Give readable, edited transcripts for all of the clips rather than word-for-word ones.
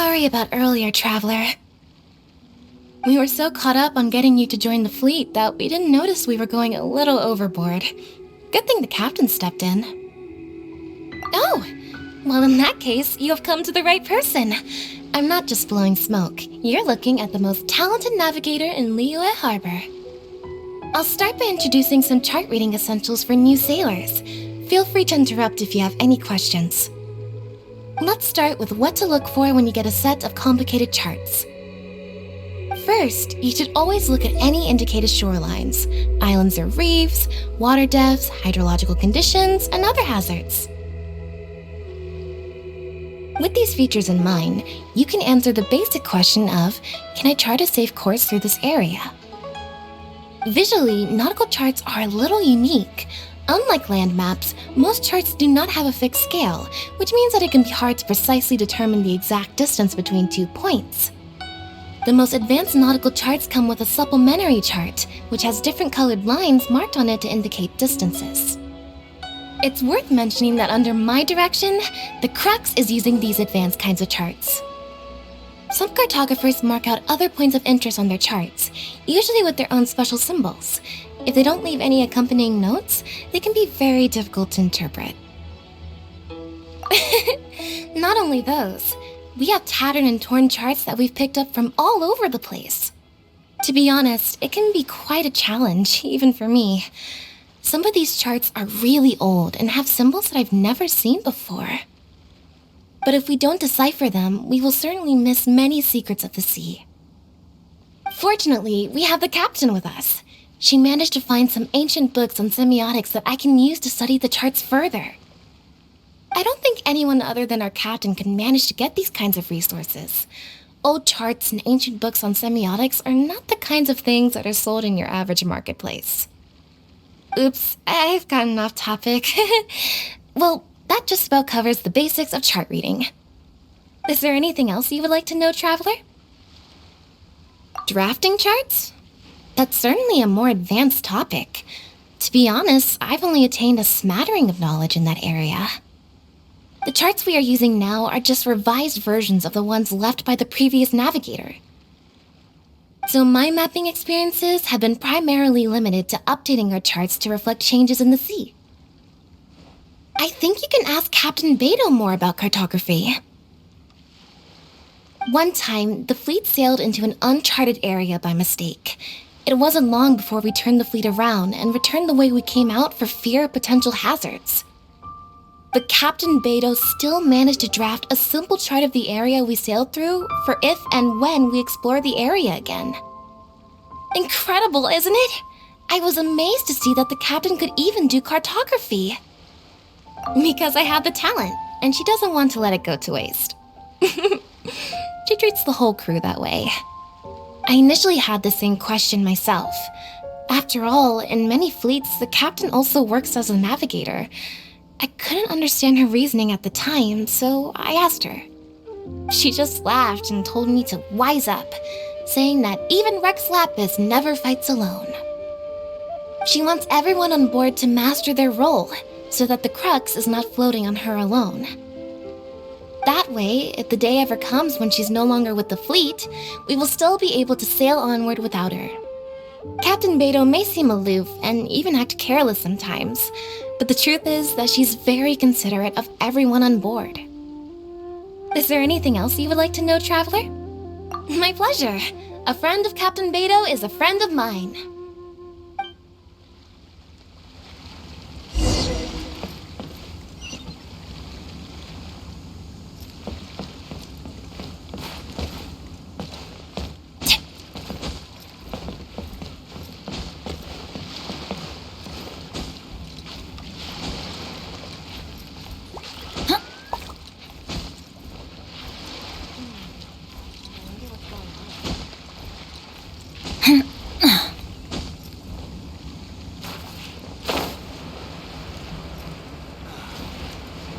sorry about earlier, Traveler. We were so caught up on getting you to join the fleet that we didn't notice we were going a little overboard. Good thing the captain stepped in. Oh, well in that case, you have come to the right person. I'm not just blowing smoke. You're looking at the most talented navigator in Liyue Harbor. I'll start by introducing some chart reading essentials for new sailors. Feel free to interrupt if you have any questions. Let's start with what to look for when you get a set of complicated charts. First, you should always look at any indicated shorelines, islands or reefs, water depths, hydrological conditions, and other hazards. With these features in mind, you can answer the basic question of, can I chart a safe course through this area? Visually, nautical charts are a little unique. Unlike land maps, most charts do not have a fixed scale, which means that it can be hard to precisely determine the exact distance between 2 points. The most advanced nautical charts come with a supplementary chart, which has different colored lines marked on it to indicate distances. It's worth mentioning that under my direction, the crux is using these advanced kinds of charts. Some cartographers mark out other points of interest on their charts, usually with their own special symbols. If they don't leave any accompanying notes, they can be very difficult to interpret. Not only those, we have tattered and torn charts that we've picked up from all over the place. To be honest, it can be quite a challenge, even for me. Some of these charts are really old and have symbols that I've never seen before. But if we don't decipher them, we will certainly miss many secrets of the sea. Fortunately, we have the captain with us. She managed to find some ancient books on semiotics that I can use to study the charts further. I don't think anyone other than our captain can manage to get these kinds of resources. Old charts and ancient books on semiotics are not the kinds of things that are sold in your average marketplace. Oops, I've gotten off topic. Well, that just about covers the basics of chart reading. Is there anything else you would like to know, Traveler? Drafting charts? That's certainly a more advanced topic. To be honest, I've only attained a smattering of knowledge in that area. The charts we are using now are just revised versions of the ones left by the previous navigator. So my mapping experiences have been primarily limited to updating our charts to reflect changes in the sea. I think you can ask Captain Beido more about cartography. One time, the fleet sailed into an uncharted area by mistake. It wasn't long before we turned the fleet around and returned the way we came out for fear of potential hazards. But Captain Beido still managed to draft a simple chart of the area we sailed through for if and when we explore the area again. Incredible, isn't it? I was amazed to see that the captain could even do cartography. Because I have the talent, and she doesn't want to let it go to waste. She treats the whole crew that way. I initially had the same question myself. After all, in many fleets, the captain also works as a navigator. I couldn't understand her reasoning at the time, so I asked her. She just laughed and told me to wise up, saying that even Rex Lapis never fights alone. She wants everyone on board to master their role, so that the crux is not floating on her alone. That way, if the day ever comes when she's no longer with the fleet, we will still be able to sail onward without her. Captain Beido may seem aloof and even act careless sometimes, but the truth is that she's very considerate of everyone on board. Is there anything else you would like to know, Traveler? My pleasure. A friend of Captain Beido is a friend of mine.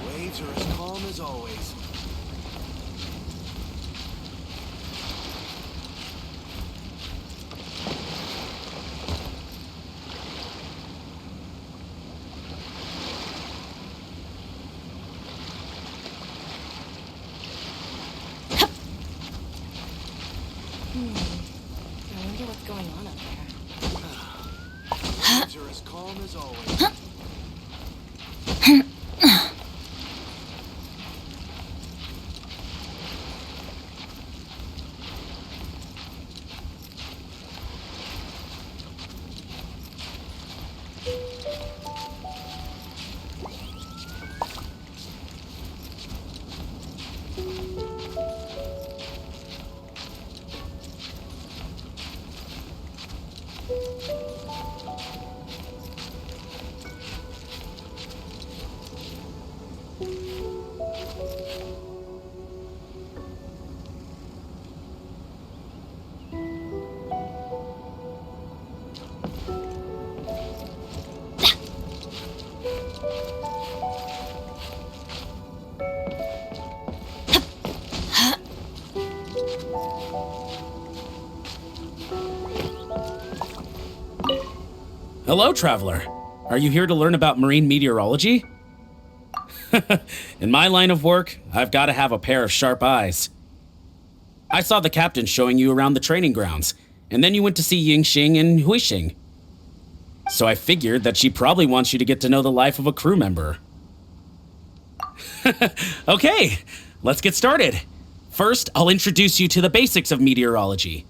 Waves are as calm as always. What's going on up there? Things are as calm as always. Hello, traveler. Are you here to learn about marine meteorology? In my line of work, I've got to have a pair of sharp eyes. I saw the captain showing you around the training grounds, and then you went to see Yingxing and Huixing. So I figured that she probably wants you to get to know the life of a crew member. Okay, let's get started. First, I'll introduce you to the basics of meteorology.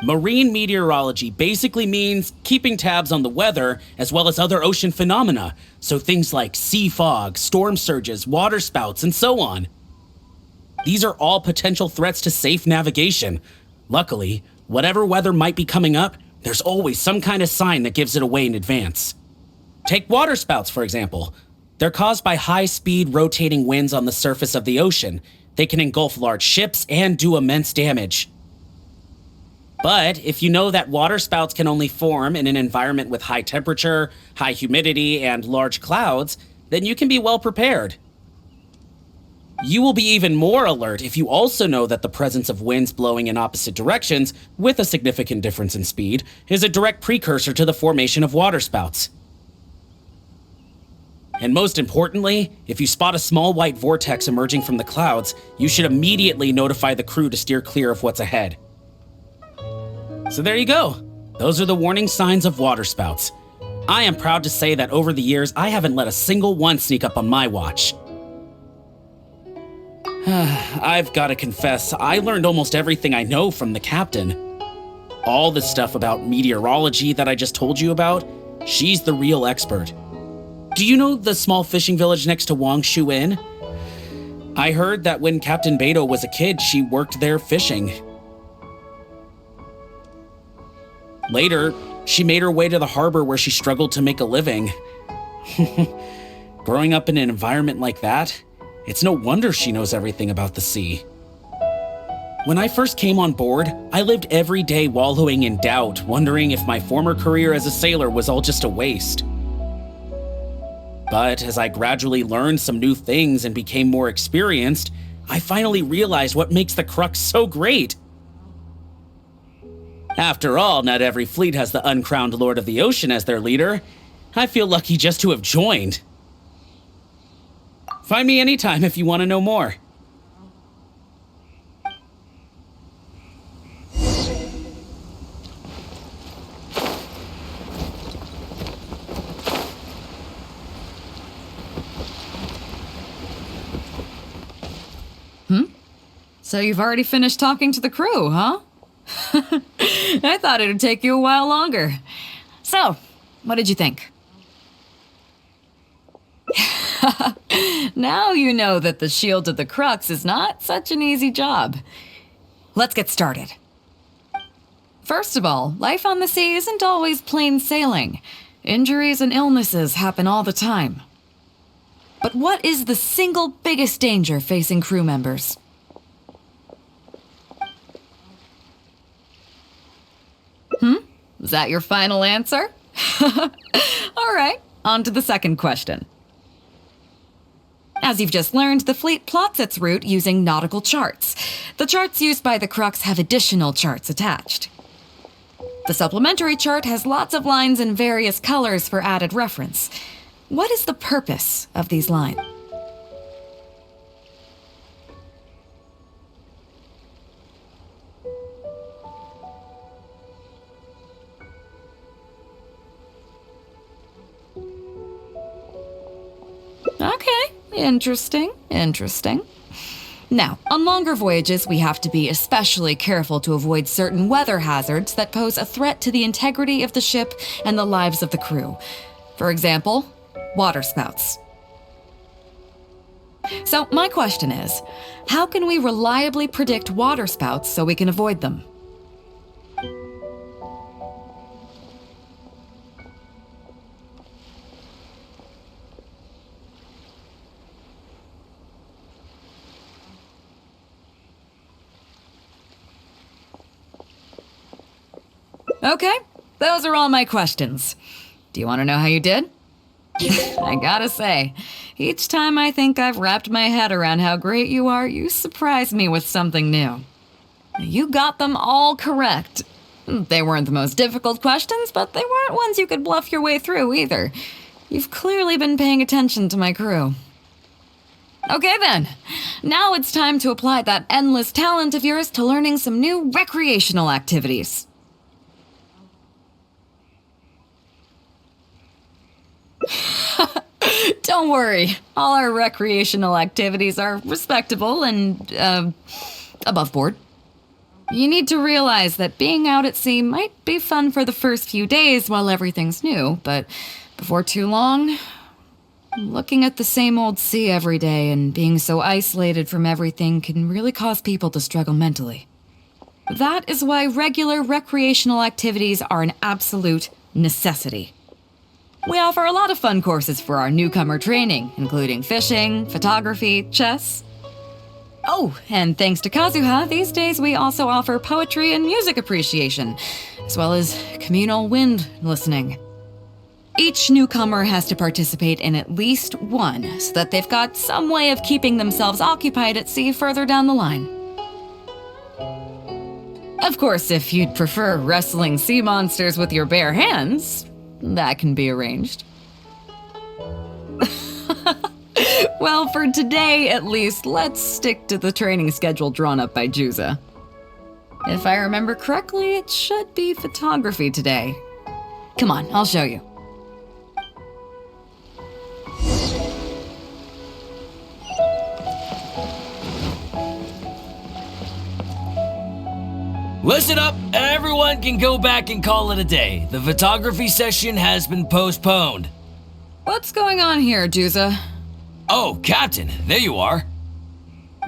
Marine meteorology basically means keeping tabs on the weather as well as other ocean phenomena, so things like sea fog, storm surges, water spouts, and so on. These are all potential threats to safe navigation. Luckily, whatever weather might be coming up, there's always some kind of sign that gives it away in advance. Take water spouts, for example. They're caused by high-speed rotating winds on the surface of the ocean. They can engulf large ships and do immense damage. But if you know that water spouts can only form in an environment with high temperature, high humidity, and large clouds, then you can be well prepared. You will be even more alert if you also know that the presence of winds blowing in opposite directions, with a significant difference in speed, is a direct precursor to the formation of water spouts. And most importantly, if you spot a small white vortex emerging from the clouds, you should immediately notify the crew to steer clear of what's ahead. So there you go. Those are the warning signs of water spouts. I am proud to say that over the years, I haven't let a single one sneak up on my watch. I've got to confess, I learned almost everything I know from the captain. All the stuff about meteorology that I just told you about, she's the real expert. Do you know the small fishing village next to Wangshu Inn? I heard that when Captain Beido was a kid, she worked there fishing. Later, she made her way to the harbor where she struggled to make a living. Growing up in an environment like that, it's no wonder she knows everything about the sea. When I first came on board, I lived every day wallowing in doubt, wondering if my former career as a sailor was all just a waste. But as I gradually learned some new things and became more experienced, I finally realized what makes the Crux so great. After all, not every fleet has the uncrowned Lord of the Ocean as their leader. I feel lucky just to have joined. Find me anytime if you want to know more. So you've already finished talking to the crew, huh? I thought it'd take you a while longer. So, what did you think? Now you know that the shield of the Crux is not such an easy job. Let's get started. First of all, life on the sea isn't always plain sailing. Injuries and illnesses happen all the time. But what is the single biggest danger facing crew members? Is that your final answer? All right, on to the second question. As you've just learned, the fleet plots its route using nautical charts. The charts used by the Crux have additional charts attached. The supplementary chart has lots of lines in various colors for added reference. What is the purpose of these lines? Interesting, interesting. Now, on longer voyages, we have to be especially careful to avoid certain weather hazards that pose a threat to the integrity of the ship and the lives of the crew. For example, waterspouts. So, my question is, how can we reliably predict waterspouts so we can avoid them? Okay, those are all my questions. Do you want to know how you did? I gotta say, each time I think I've wrapped my head around how great you are, you surprise me with something new. You got them all correct. They weren't the most difficult questions, but they weren't ones you could bluff your way through either. You've clearly been paying attention to my crew. Okay then, now it's time to apply that endless talent of yours to learning some new recreational activities. Don't worry, all our recreational activities are respectable and, above board. You need to realize that being out at sea might be fun for the first few days while everything's new, but before too long, looking at the same old sea every day and being so isolated from everything can really cause people to struggle mentally. That is why regular recreational activities are an absolute necessity. We offer a lot of fun courses for our newcomer training, including fishing, photography, chess. Oh, and thanks to Kazuha, these days we also offer poetry and music appreciation, as well as communal wind listening. Each newcomer has to participate in at least one, so that they've got some way of keeping themselves occupied at sea further down the line. Of course, if you'd prefer wrestling sea monsters with your bare hands, that can be arranged. Well, for today at least, let's stick to the training schedule drawn up by Juza. If I remember correctly, it should be photography today. Come on, I'll show you. Listen up, everyone can go back and call it a day. The photography session has been postponed. What's going on here, Juza? Oh, Captain, there you are.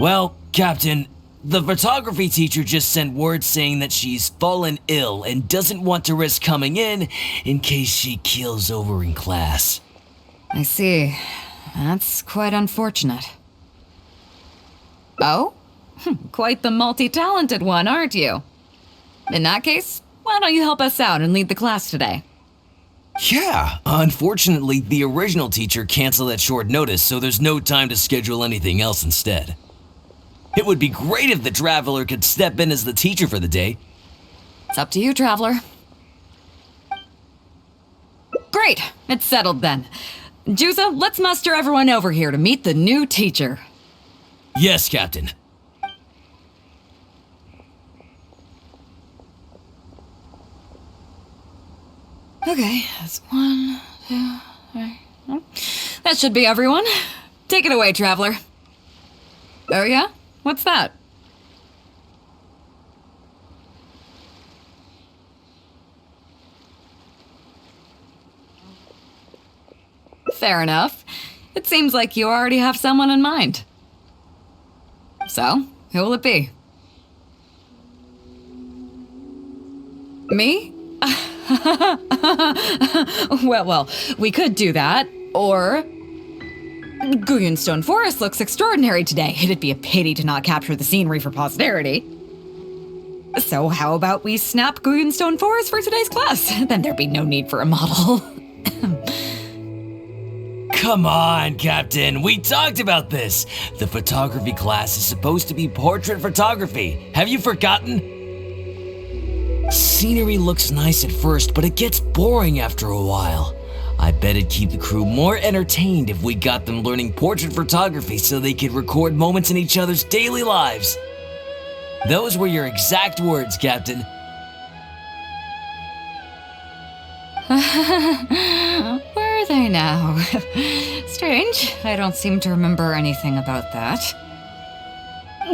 Well, Captain, the photography teacher just sent word saying that she's fallen ill and doesn't want to risk coming in case she keels over in class. I see. That's quite unfortunate. Oh? Quite the multi-talented one, aren't you? In that case, why don't you help us out and lead the class today? Yeah, unfortunately, the original teacher canceled at short notice, so there's no time to schedule anything else instead. It would be great if the Traveler could step in as the teacher for the day. It's up to you, Traveler. Great, it's settled then. Juza, let's muster everyone over here to meet the new teacher. Yes, Captain. Okay, that's 1, 2, 3. That should be everyone. Take it away, Traveler. Oh yeah? What's that? Fair enough. It seems like you already have someone in mind. So, who will it be? Me? Well, we could do that, or... Guyunstone Forest looks extraordinary today. It'd be a pity to not capture the scenery for posterity. So how about we snap Guyunstone Forest for today's class? Then there'd be no need for a model. Come on, Captain, we talked about this. The photography class is supposed to be portrait photography. Have you forgotten? Scenery looks nice at first, but it gets boring after a while. I bet it'd keep the crew more entertained if we got them learning portrait photography so they could record moments in each other's daily lives. Those were your exact words, Captain. Where are they now? Strange. I don't seem to remember anything about that.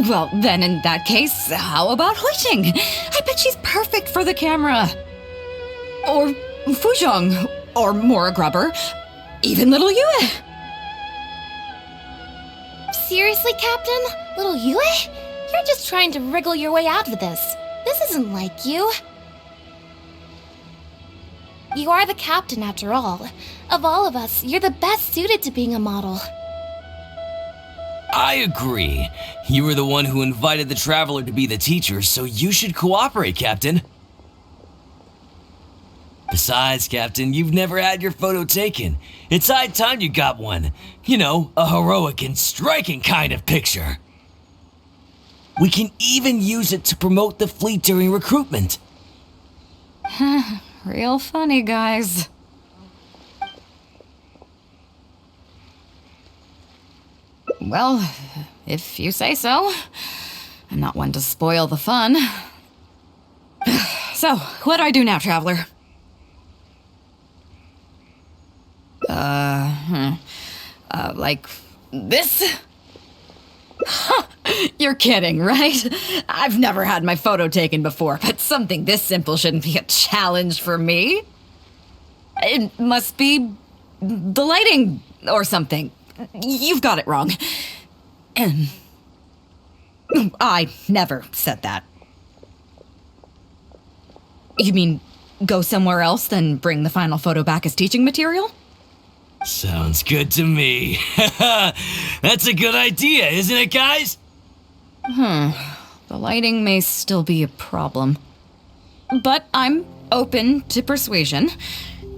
Well, then in that case, how about Huixing? I bet she's perfect for the camera. Or Fuzhong. Or Mora Grubber. Even little Yue. Seriously, Captain? Little Yue? You're just trying to wriggle your way out of this. This isn't like you. You are the captain, after all. Of all of us, you're the best suited to being a model. I agree. You were the one who invited the traveler to be the teacher, so you should cooperate, Captain. Besides, Captain, you've never had your photo taken. It's high time you got one. You know, a heroic and striking kind of picture. We can even use it to promote the fleet during recruitment. Real funny, guys. Well, if you say so. I'm not one to spoil the fun. So, what do I do now, Traveler? Like this? You're kidding, right? I've never had my photo taken before, but something this simple shouldn't be a challenge for me. It must be the lighting or something. You've got it wrong. I never said that. You mean go somewhere else, then bring the final photo back as teaching material? Sounds good to me. That's a good idea, isn't it, guys? The lighting may still be a problem. But I'm open to persuasion.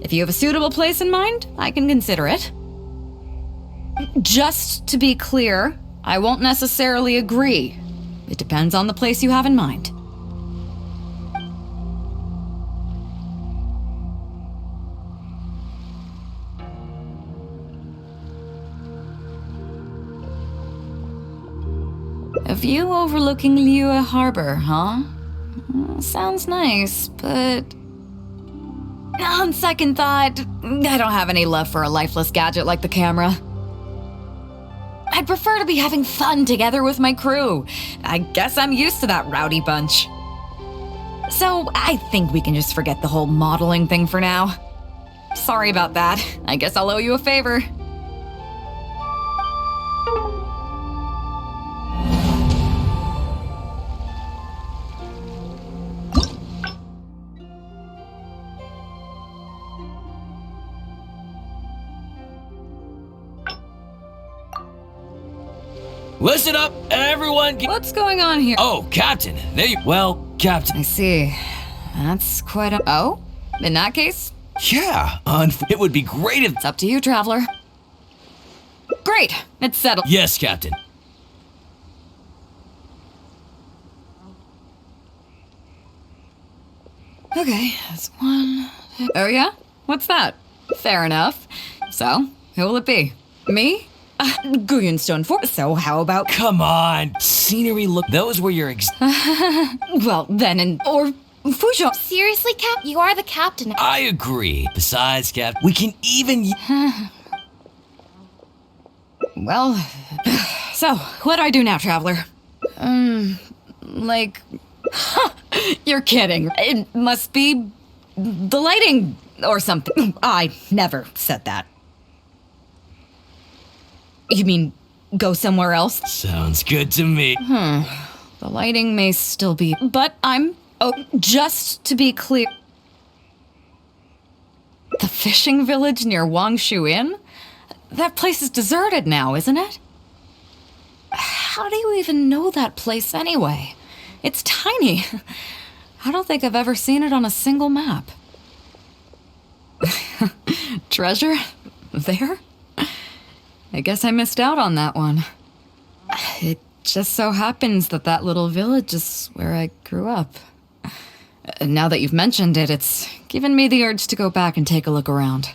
If you have a suitable place in mind, I can consider it. Just to be clear, I won't necessarily agree. It depends on the place you have in mind. A view overlooking Liyue Harbor, huh? Sounds nice, but... on second thought, I don't have any love for a lifeless gadget like the camera. I'd prefer to be having fun together with my crew. I guess I'm used to that rowdy bunch. So I think we can just forget the whole modeling thing for now. Sorry about that. I guess I'll owe you a favor. Listen up, everyone. What's going on here? Oh, Captain. There you... Well, Captain... I see. That's quite a... Oh? In that case, Yeah, it would be great if... it's up to you, Traveler. Great. It's settled. Yes, Captain. Okay, that's one... Oh, yeah? What's that? Fair enough. So, who will it be? Me? Guyun Stone 4. So how about... Come on. Scenery look... Those were your Well, then, or Fuzhong. Seriously, Cap? You are the captain. I agree. Besides, Cap, we can even... Well, so, what do I do now, Traveler? Like... You're kidding. It must be the lighting or something. I never said that. You mean go somewhere else? Sounds good to me. The lighting may still be... But I'm... Oh, just to be clear... The fishing village near Wangshu Inn? That place is deserted now, isn't it? How do you even know that place anyway? It's tiny. I don't think I've ever seen it on a single map. Treasure? There? I guess I missed out on that one. It just so happens that that little village is where I grew up. Now that you've mentioned it, it's given me the urge to go back and take a look around.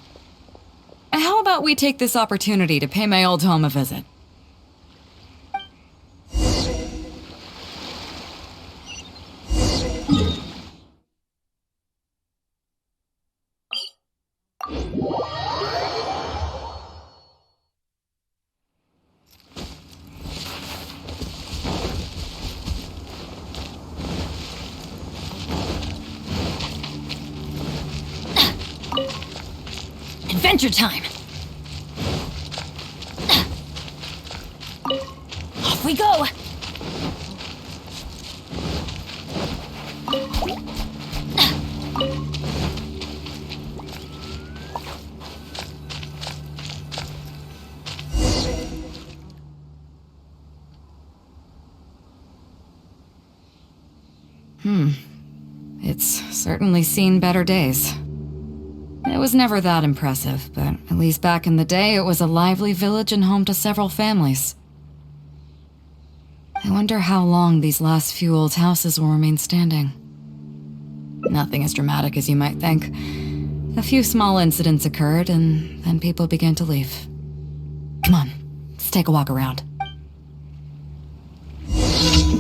How about we take this opportunity to pay my old home a visit? adventure time! Off we go! It's certainly seen better days. It was never that impressive, but at least back in the day, it was a lively village and home to several families. I wonder how long these last few old houses will remain standing. Nothing as dramatic as you might think. A few small incidents occurred, and then people began to leave. Come on, let's take a walk around.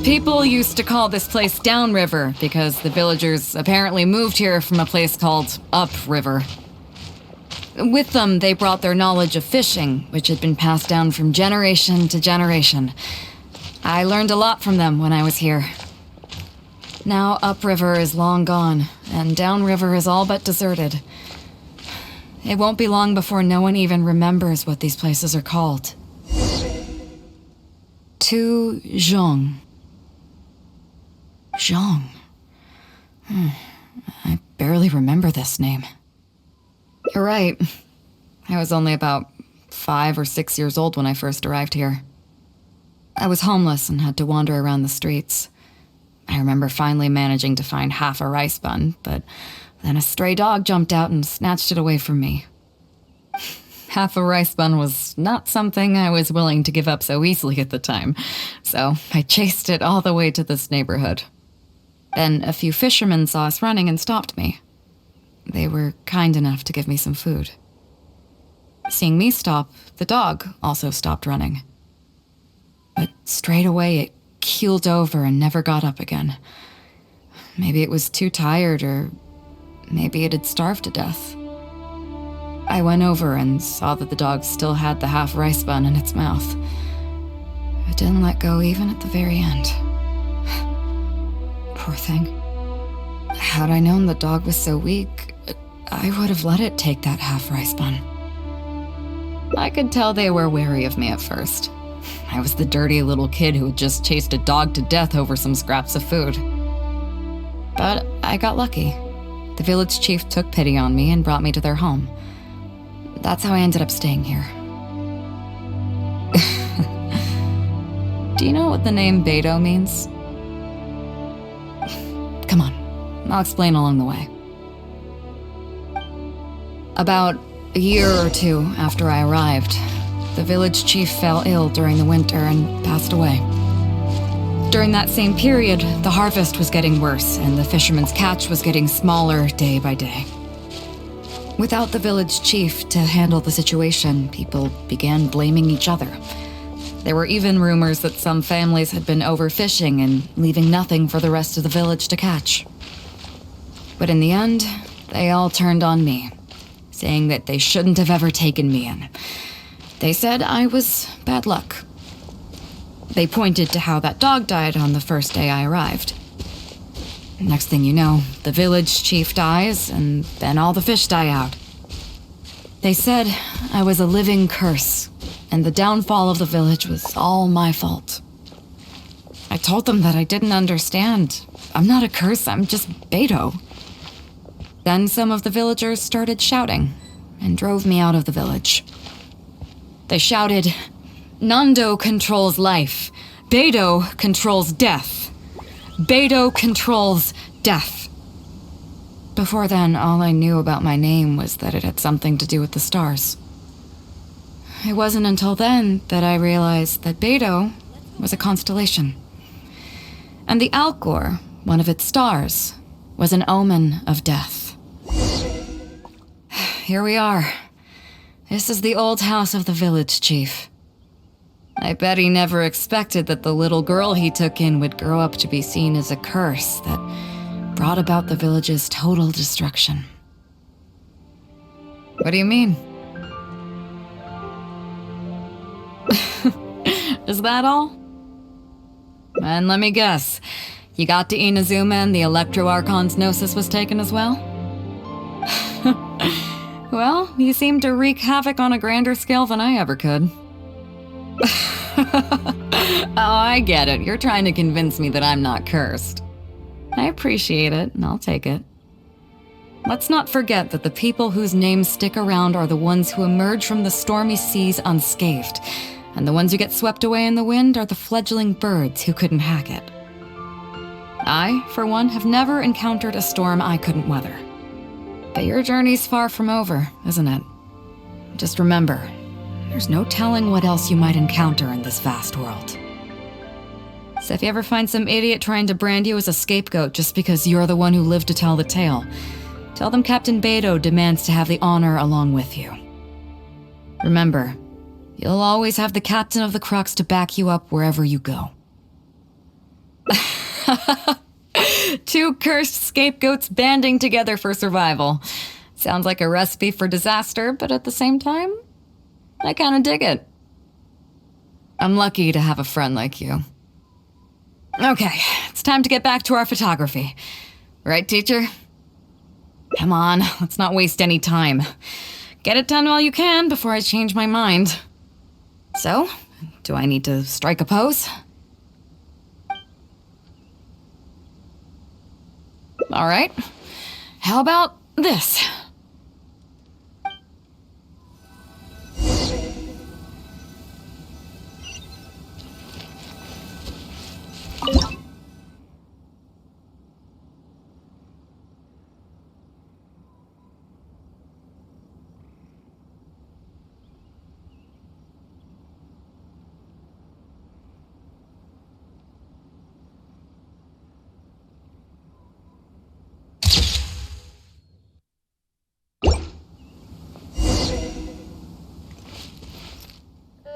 People used to call this place Downriver because the villagers apparently moved here from a place called Upriver. With them, they brought their knowledge of fishing, which had been passed down from generation to generation. I learned a lot from them when I was here. Now Upriver is long gone, and Downriver is all but deserted. It won't be long before no one even remembers what these places are called. To Zhong. Zhong. I barely remember this name. You're right. I was only about 5 or 6 years old when I first arrived here. I was homeless and had to wander around the streets. I remember finally managing to find half a rice bun, but then a stray dog jumped out and snatched it away from me. Half a rice bun was not something I was willing to give up so easily at the time, so I chased it all the way to this neighborhood. Then a few fishermen saw us running and stopped me. They were kind enough to give me some food. Seeing me stop, the dog also stopped running. But straight away it keeled over and never got up again. Maybe it was too tired, or maybe it had starved to death. I went over and saw that the dog still had the half rice bun in its mouth. It didn't let go even at the very end. Poor thing. Had I known the dog was so weak, I would have let it take that half rice bun. I could tell they were wary of me at first. I was the dirty little kid who had just chased a dog to death over some scraps of food. But I got lucky. The village chief took pity on me and brought me to their home. That's how I ended up staying here. Do you know what the name Beido means? Come on, I'll explain along the way. About a year or two after I arrived, the village chief fell ill during the winter and passed away. During that same period, the harvest was getting worse and the fishermen's catch was getting smaller day by day. Without the village chief to handle the situation, people began blaming each other. There were even rumors that some families had been overfishing and leaving nothing for the rest of the village to catch. But in the end, they all turned on me, saying that they shouldn't have ever taken me in. They said I was bad luck. They pointed to how that dog died on the first day I arrived. Next thing you know, the village chief dies, and then all the fish die out. They said I was a living curse, and the downfall of the village was all my fault. I told them that I didn't understand. I'm not a curse, I'm just Beido. Then some of the villagers started shouting and drove me out of the village. They shouted, "Nando controls life. Beido controls death. Beido controls death." Before then, all I knew about my name was that it had something to do with the stars. It wasn't until then that I realized that Beido was a constellation. And the Alcor, one of its stars, was an omen of death. Here we are. This is the old house of the village chief. I bet he never expected that the little girl he took in would grow up to be seen as a curse that brought about the village's total destruction. What do you mean? Is that all? And let me guess, you got to Inazuma and the Electro Archon's Gnosis was taken as well? Well, you seem to wreak havoc on a grander scale than I ever could. Oh, I get it. You're trying to convince me that I'm not cursed. I appreciate it, and I'll take it. Let's not forget that the people whose names stick around are the ones who emerge from the stormy seas unscathed, and the ones who get swept away in the wind are the fledgling birds who couldn't hack it. I, for one, have never encountered a storm I couldn't weather. But your journey's far from over, isn't it? Just remember, there's no telling what else you might encounter in this vast world. So if you ever find some idiot trying to brand you as a scapegoat just because you're the one who lived to tell the tale, tell them Captain Beido demands to have the honor along with you. Remember, you'll always have the captain of the Crux to back you up wherever you go. Two cursed scapegoats banding together for survival. Sounds like a recipe for disaster, but at the same time, I kinda dig it. I'm lucky to have a friend like you. Okay, it's time to get back to our photography. Right, teacher? Come on, let's not waste any time. Get it done while you can before I change my mind. So, do I need to strike a pose? All right. How about this?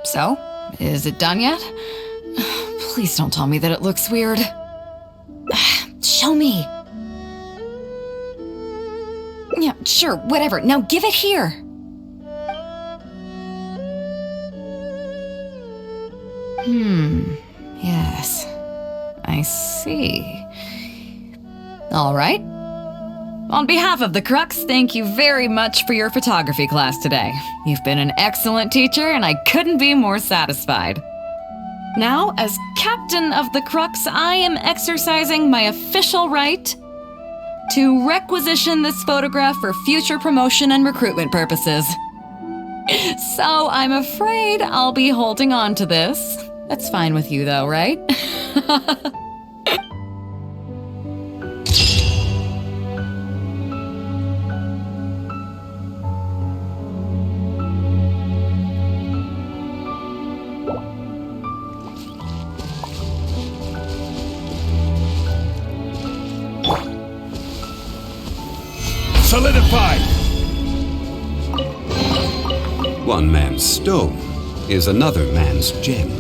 So, is it done yet? Please don't tell me that it looks weird. Show me. Yeah, sure, whatever. Now give it here. Yes. I see. All right. On behalf of the Crux, thank you very much for your photography class today. You've been an excellent teacher, and I couldn't be more satisfied. Now, as captain of the Crux, I am exercising my official right to requisition this photograph for future promotion and recruitment purposes. So I'm afraid I'll be holding on to this. That's fine with you though, right? Solidified! One man's stone is another man's gem.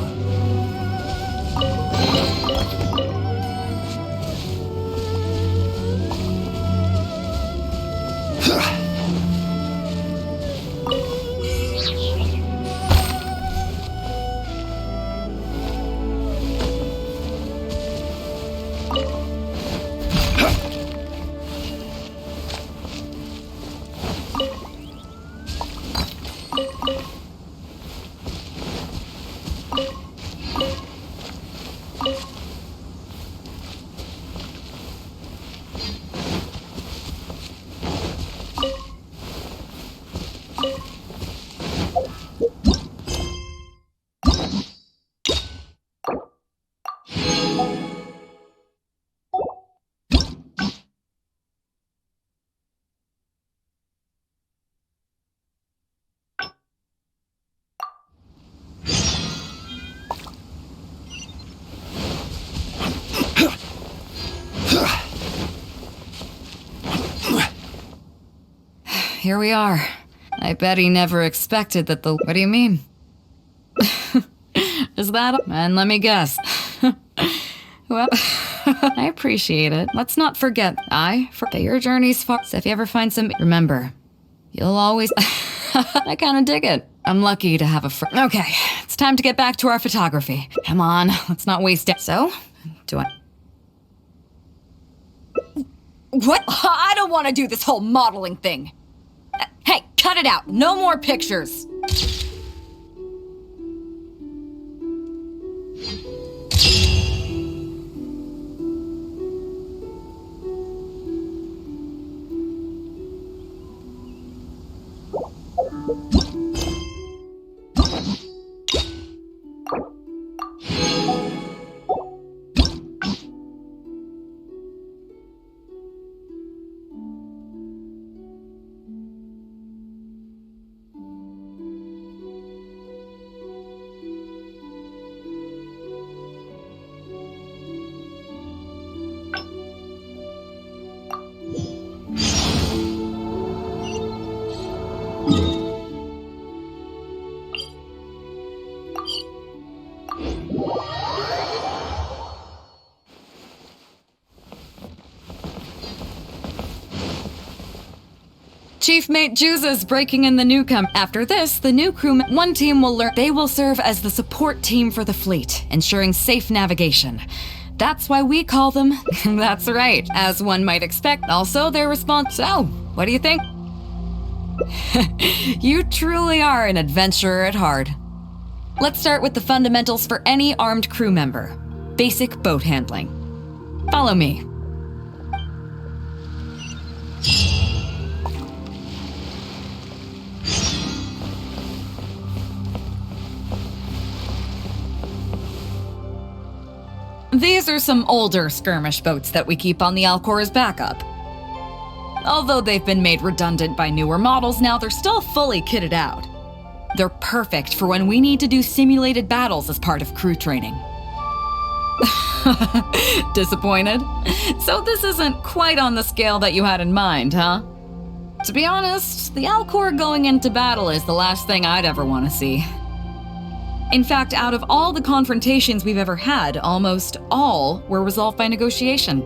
Here we are. I bet he never expected that the... What do you mean? Is that... And let me guess. Well, I appreciate it. Let's not forget, that your journey's far... So if you ever find some... Remember, you'll always... I kinda dig it. I'm lucky to have a friend. Okay, it's time to get back to our photography. Come on, let's not waste it. So, do I... What? I don't want to do this whole modeling thing. Hey, Cut it out. No more pictures. Chief Mate Juza's breaking in the newcomer. After this, the new crewmen, one team will learn. They will serve as the support team for the fleet, ensuring safe navigation. That's why we call them. That's right, as one might expect. Also, their response. So, what do you think? You truly are an adventurer at heart. Let's start with the fundamentals for any armed crew member. Basic boat handling. Follow me. These are some older skirmish boats that we keep on the Alcor as backup. Although they've been made redundant by newer models now, they're still fully kitted out. They're perfect for when we need to do simulated battles as part of crew training. Disappointed? So this isn't quite on the scale that you had in mind, huh? To be honest, the Alcor going into battle is the last thing I'd ever want to see. In fact, out of all the confrontations we've ever had, almost all were resolved by negotiation.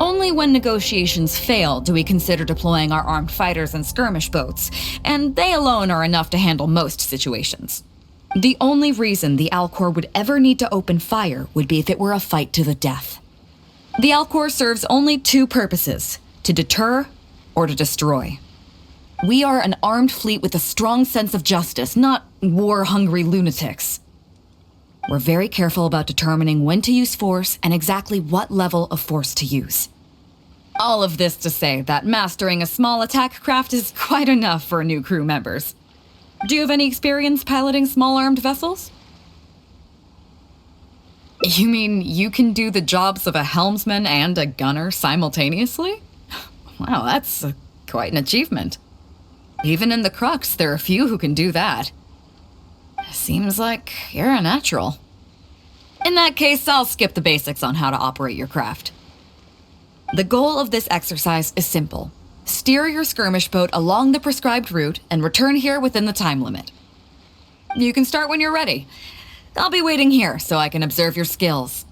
Only when negotiations fail do we consider deploying our armed fighters and skirmish boats, and they alone are enough to handle most situations. The only reason the Alcor would ever need to open fire would be if it were a fight to the death. The Alcor serves only two purposes: to deter or to destroy. We are an armed fleet with a strong sense of justice, not war-hungry lunatics. We're very careful about determining when to use force and exactly what level of force to use. All of this to say that mastering a small attack craft is quite enough for new crew members. Do you have any experience piloting small armed vessels? You mean you can do the jobs of a helmsman and a gunner simultaneously? Wow, that's quite an achievement. Even in the Crux, there are few who can do that. Seems like you're a natural. In that case, I'll skip the basics on how to operate your craft. The goal of this exercise is simple. Steer your skirmish boat along the prescribed route and return here within the time limit. You can start when you're ready. I'll be waiting here so I can observe your skills.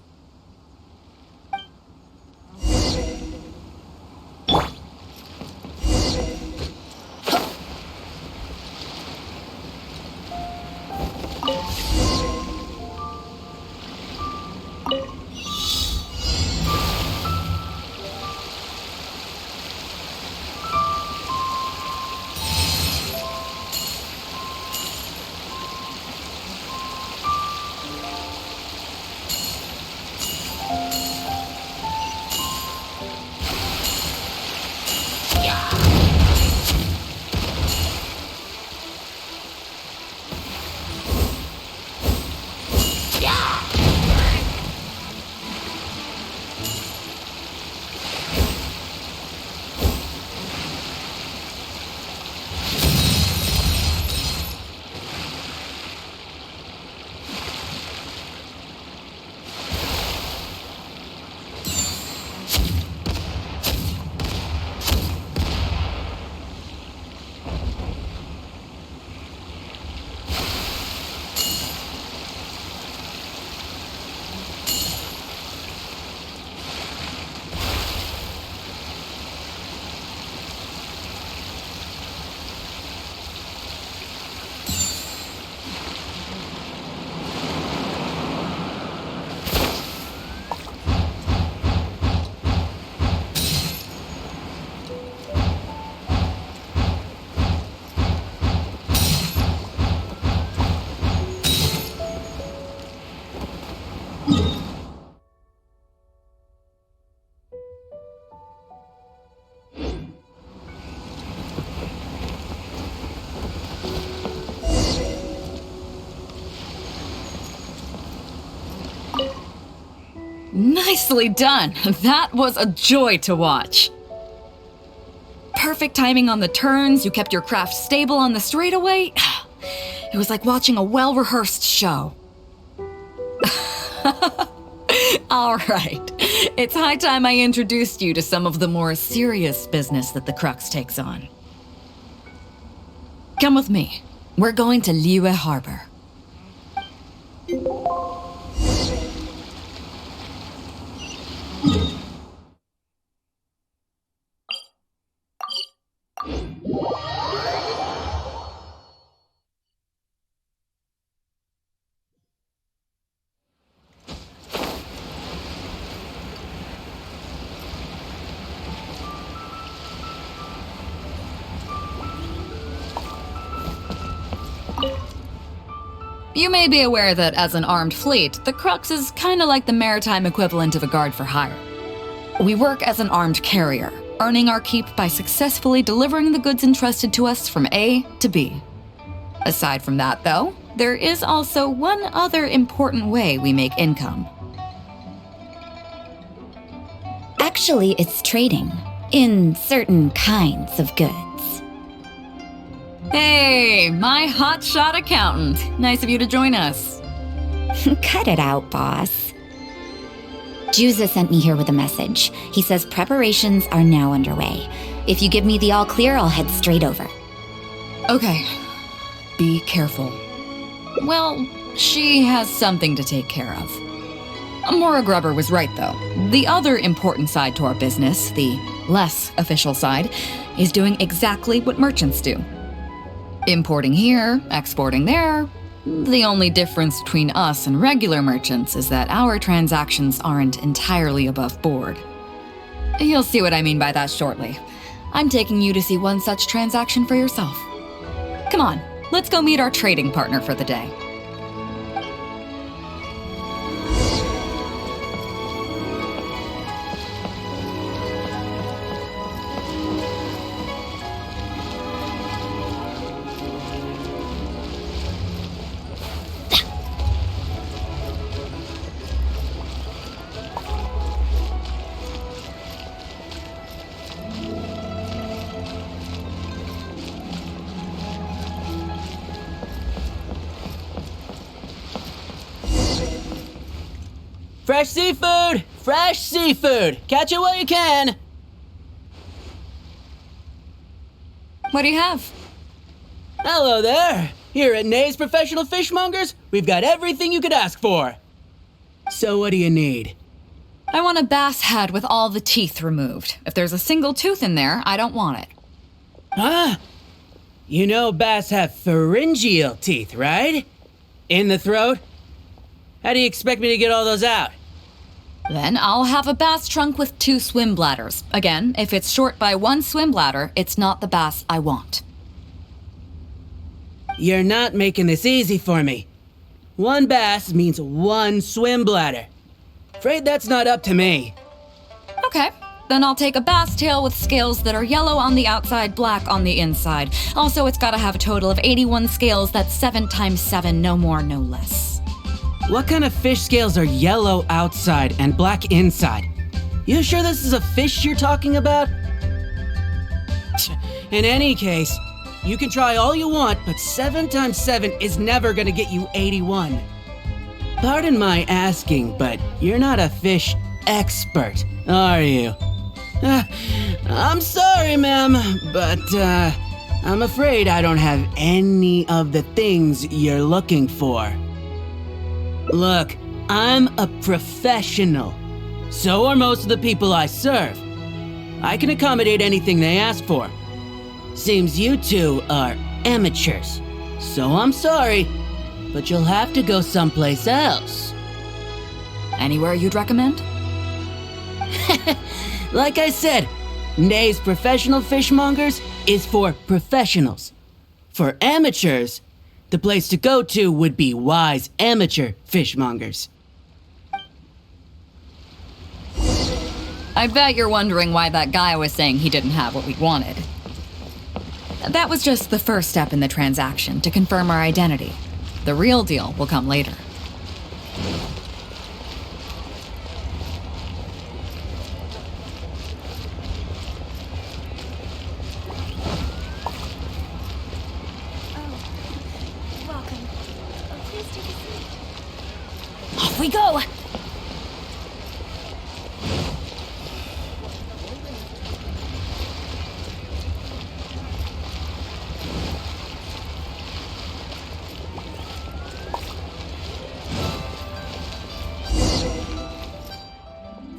Nicely done. That was a joy to watch. Perfect timing on the turns, you kept your craft stable on the straightaway. It was like watching a well-rehearsed show. All right, it's high time I introduced you to some of the more serious business that the Crux takes on. Come with me. We're going to Liyue Harbor. You may be aware that as an armed fleet, the Crux is kinda like the maritime equivalent of a guard for hire. We work as an armed carrier, earning our keep by successfully delivering the goods entrusted to us from A to B. Aside from that, though, there is also one other important way we make income. Actually, it's trading in certain kinds of goods. Hey, my hotshot accountant. Nice of you to join us. Cut it out, boss. Juza sent me here with a message. He says preparations are now underway. If you give me the all clear, I'll head straight over. Okay. Be careful. Well, she has something to take care of. Mora Grubber was right, though. The other important side to our business, the less official side, is doing exactly what merchants do. Importing here, exporting there. The only difference between us and regular merchants is that our transactions aren't entirely above board. You'll see what I mean by that shortly. I'm taking you to see one such transaction for yourself. Come on, let's go meet our trading partner for the day. Fresh seafood! Fresh seafood! Catch it while you can! What do you have? Hello there! Here at Nay's Professional Fishmongers, we've got everything you could ask for. So what do you need? I want a bass head with all the teeth removed. If there's a single tooth in there, I don't want it. Ah! You know bass have pharyngeal teeth, right? In the throat? How do you expect me to get all those out? Then I'll have a bass trunk with 2 swim bladders. Again, if it's short by 1 swim bladder, it's not the bass I want. You're not making this easy for me. 1 bass means 1 swim bladder. Afraid that's not up to me. Okay, then I'll take a bass tail with scales that are yellow on the outside, black on the inside. Also, it's gotta have a total of 81 scales. That's 7 times 7, no more, no less. What kind of fish scales are yellow outside and black inside? You sure this is a fish you're talking about? In any case, you can try all you want, but 7 times 7 is never gonna get you 81. Pardon my asking, but you're not a fish expert, are you? I'm sorry, ma'am, but I'm afraid I don't have any of the things you're looking for. Look, I'm a professional. So are most of the people I serve. I can accommodate anything they ask for. Seems you two are amateurs. So I'm sorry, but you'll have to go someplace else. Anywhere you'd recommend? Like I said, Nay's Professional Fishmongers is for professionals. For amateurs, the place to go to would be Wise Amateur Fishmongers. I bet you're wondering why that guy was saying he didn't have what we wanted. That was just the first step in the transaction to confirm our identity. The real deal will come later. we go!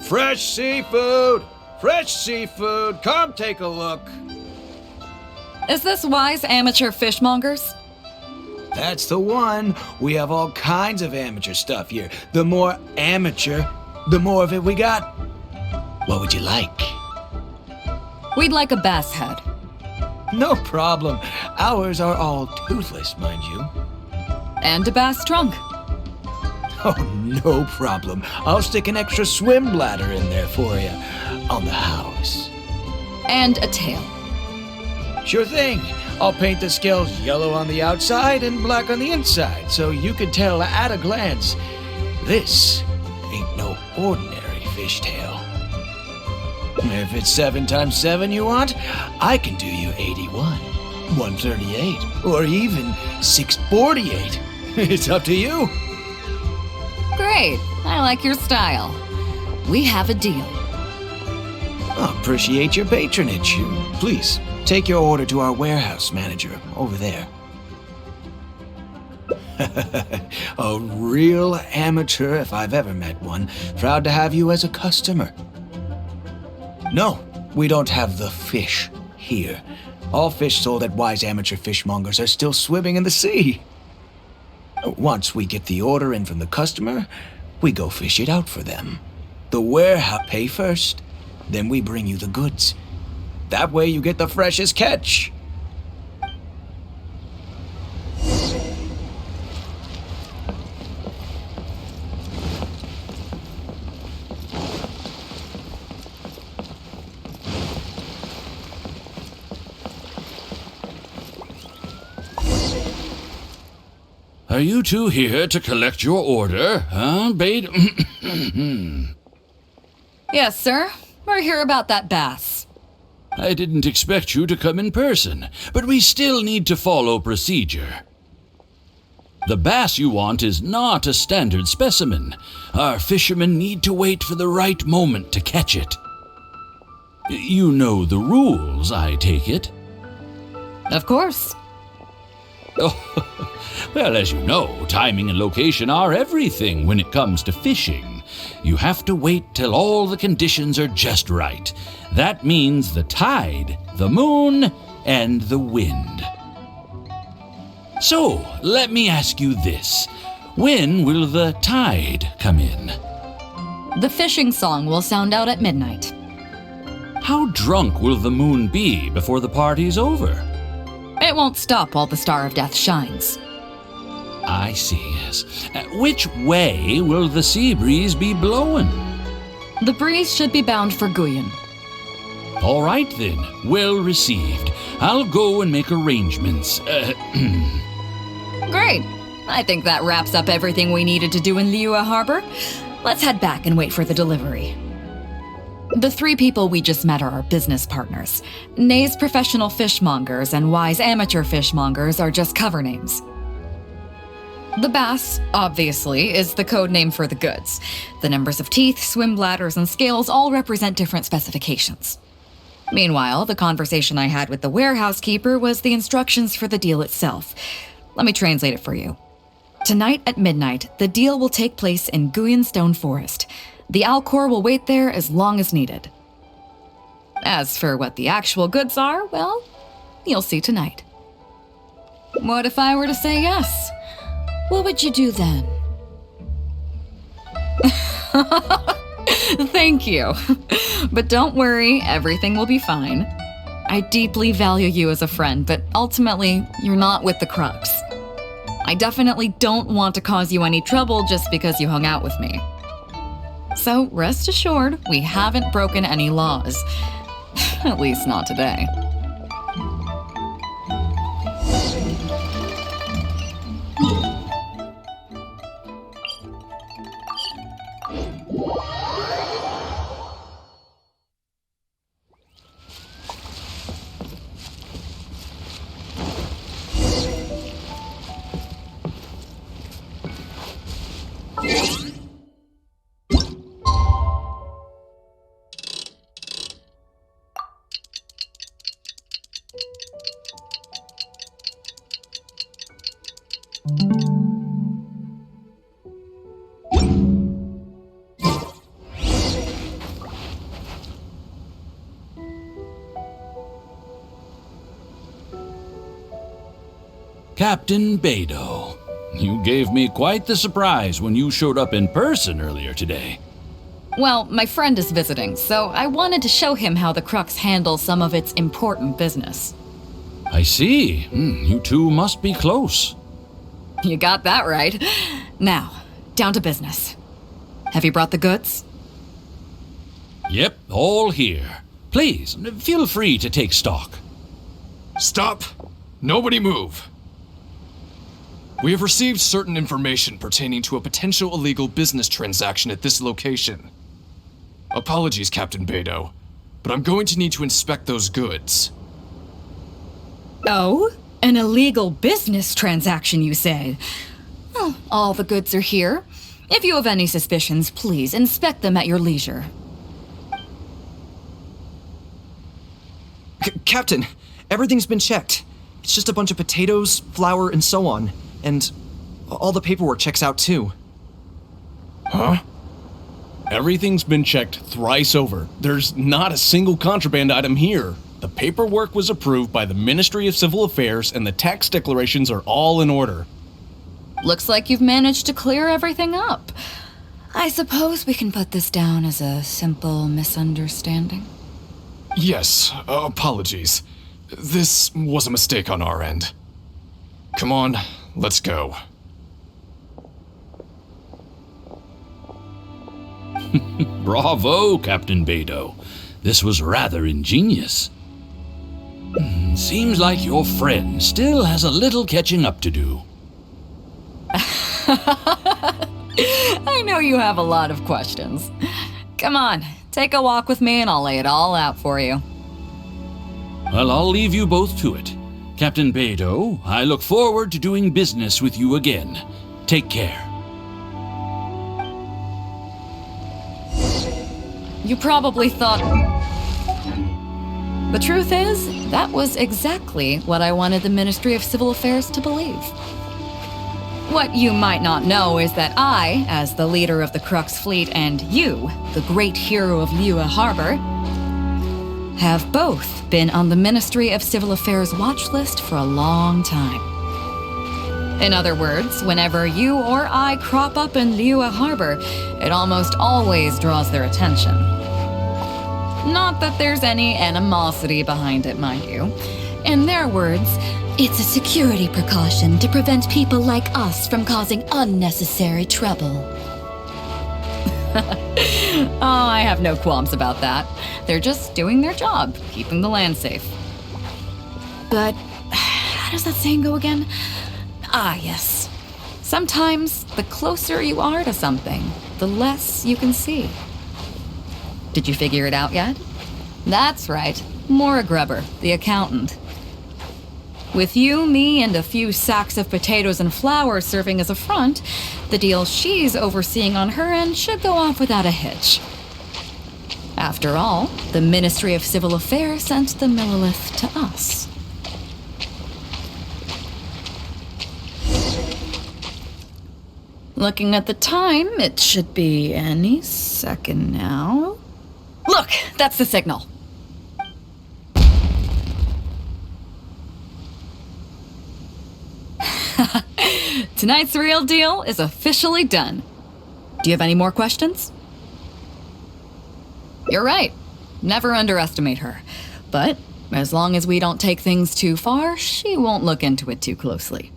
Fresh seafood! Fresh seafood! Come take a look! Is this Wise Amateur Fishmongers? That's the one. We have all kinds of amateur stuff here. The more amateur, the more of it we got. What would you like? We'd like a bass head. No problem. Ours are all toothless, mind you. And a bass trunk. Oh, no problem. I'll stick an extra swim bladder in there for you. On the house. And a tail. Sure thing. I'll paint the scales yellow on the outside and black on the inside, so you can tell at a glance, this ain't no ordinary fishtail. If it's 7 times 7 you want, I can do you 81, 138, or even 648. It's up to you. Great. I like your style. We have a deal. Appreciate your patronage. Please, take your order to our warehouse manager over there. A real amateur if I've ever met one. Proud to have you as a customer. No, we don't have the fish here. All fish sold at Wise Amateur Fishmongers are still swimming in the sea. Once we get the order in from the customer, we go fish it out for them. The warehouse pay first, then we bring you the goods. That way you get the freshest catch. Are you two here to collect your order, huh, Bade? Yes, sir. We're here about that bass. I didn't expect you to come in person, but we still need to follow procedure. The bass you want is not a standard specimen. Our fishermen need to wait for the right moment to catch it. You know the rules, I take it? Of course. Oh, well, as you know, timing and location are everything when it comes to fishing. You have to wait till all the conditions are just right. That means the tide, the moon, and the wind. So, let me ask you this. When will the tide come in? The fishing song will sound out at midnight. How drunk will the moon be before the party's over? It won't stop while the Star of Death shines. I see, yes. Which way will the sea breeze be blowing? The breeze should be bound for Guyan. All right then, well received. I'll go and make arrangements. Great. I think that wraps up everything we needed to do in Liyue Harbor. Let's head back and wait for the delivery. The 3 people we just met are our business partners. Nay's Professional Fishmongers and Wise Amateur Fishmongers are just cover names. The bass, obviously, is the code name for the goods. The numbers of teeth, swim bladders, and scales all represent different specifications. Meanwhile, the conversation I had with the warehouse keeper was the instructions for the deal itself. Let me translate it for you. Tonight at midnight, the deal will take place in Guyan Stone Forest. The Alcor will wait there as long as needed. As for what the actual goods are, well, you'll see tonight. What if I were to say yes? What would you do then? Thank you. But don't worry, everything will be fine. I deeply value you as a friend, but ultimately, you're not with the Crux. I definitely don't want to cause you any trouble just because you hung out with me. So rest assured, we haven't broken any laws. At least not today. Captain Beido. You gave me quite the surprise when you showed up in person earlier today. Well, my friend is visiting, so I wanted to show him how the Crux handles some of its important business. I see. You two must be close. You got that right. Now, down to business. Have you brought the goods? Yep, all here. Please, feel free to take stock. Stop! Nobody move! We have received certain information pertaining to a potential illegal business transaction at this location. Apologies, Captain Beido, but I'm going to need to inspect those goods. Oh? An illegal business transaction, you say? Well, all the goods are here. If you have any suspicions, please inspect them at your leisure. Captain, everything's been checked. It's just a bunch of potatoes, flour, and so on. And all the paperwork checks out too. Huh? Everything's been checked thrice over. There's not a single contraband item here. The paperwork was approved by the Ministry of Civil Affairs and the tax declarations are all in order. Looks like you've managed to clear everything up. I suppose we can put this down as a simple misunderstanding. Yes, apologies. This was a mistake on our end. Come on, let's go. Bravo, Captain Beido. This was rather ingenious. Seems like your friend still has a little catching up to do. I know you have a lot of questions. Come on, take a walk with me and I'll lay it all out for you. Well, I'll leave you both to it. Captain Beido, I look forward to doing business with you again. Take care. You probably thought... The truth is, that was exactly what I wanted the Ministry of Civil Affairs to believe. What you might not know is that I, as the leader of the Crux fleet, and you, the great hero of Liyue Harbor, have both been on the Ministry of Civil Affairs watch list for a long time. In other words, whenever you or I crop up in Liyue Harbor, it almost always draws their attention. Not that there's any animosity behind it, mind you. In their words, it's a security precaution to prevent people like us from causing unnecessary trouble. Oh, I have no qualms about that. They're just doing their job, keeping the land safe. But how does that saying go again? Ah, yes. Sometimes the closer you are to something, the less you can see. Did you figure it out yet? That's right. Maura Grubber, the accountant. With you, me, and a few sacks of potatoes and flour serving as a front, the deal she's overseeing on her end should go off without a hitch. After all, the Ministry of Civil Affairs sent the Millilith to us. Looking at the time, it should be any second now. Look, that's the signal. Tonight's real deal is officially done. Do you have any more questions? You're right. Never underestimate her. But as long as we don't take things too far, she won't look into it too closely.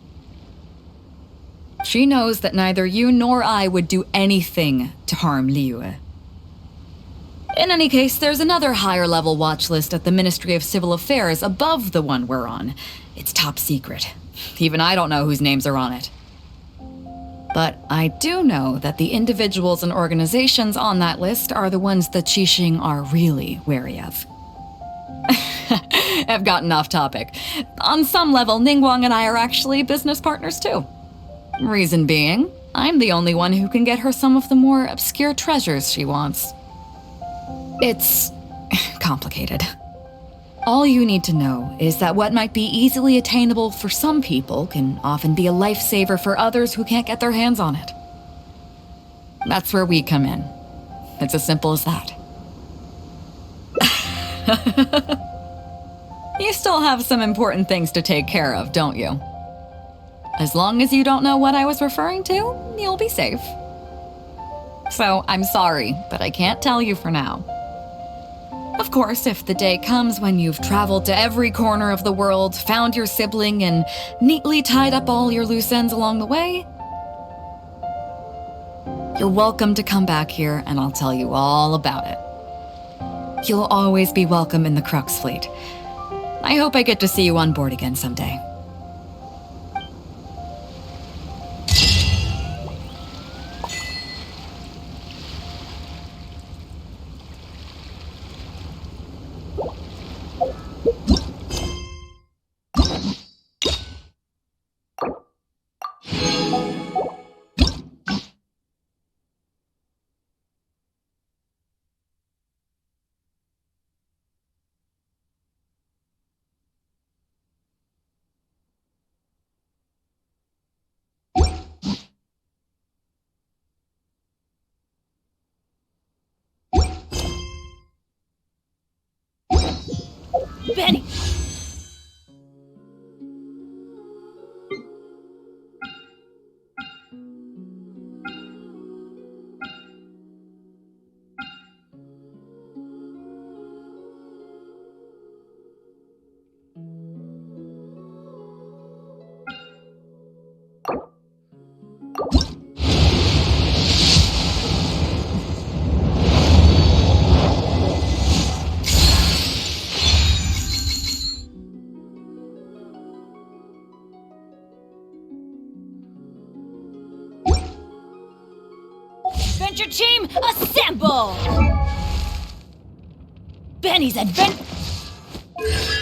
She knows that neither you nor I would do anything to harm Liyue. In any case, there's another higher-level watch list at the Ministry of Civil Affairs above the one we're on. It's top secret. Even I don't know whose names are on it. But I do know that the individuals and organizations on that list are the ones the Qixing are really wary of. I've gotten off topic. On some level, Ningguang and I are actually business partners too. Reason being, I'm the only one who can get her some of the more obscure treasures she wants. It's complicated. All you need to know is that what might be easily attainable for some people can often be a lifesaver for others who can't get their hands on it. That's where we come in. It's as simple as that. You still have some important things to take care of, don't you? As long as you don't know what I was referring to, you'll be safe. So, I'm sorry, but I can't tell you for now. Of course, if the day comes when you've traveled to every corner of the world, found your sibling, and neatly tied up all your loose ends along the way, you're welcome to come back here and I'll tell you all about it. You'll always be welcome in the Crux fleet. I hope I get to see you on board again someday. Benny! Adventure team, assemble! Benny's adventure...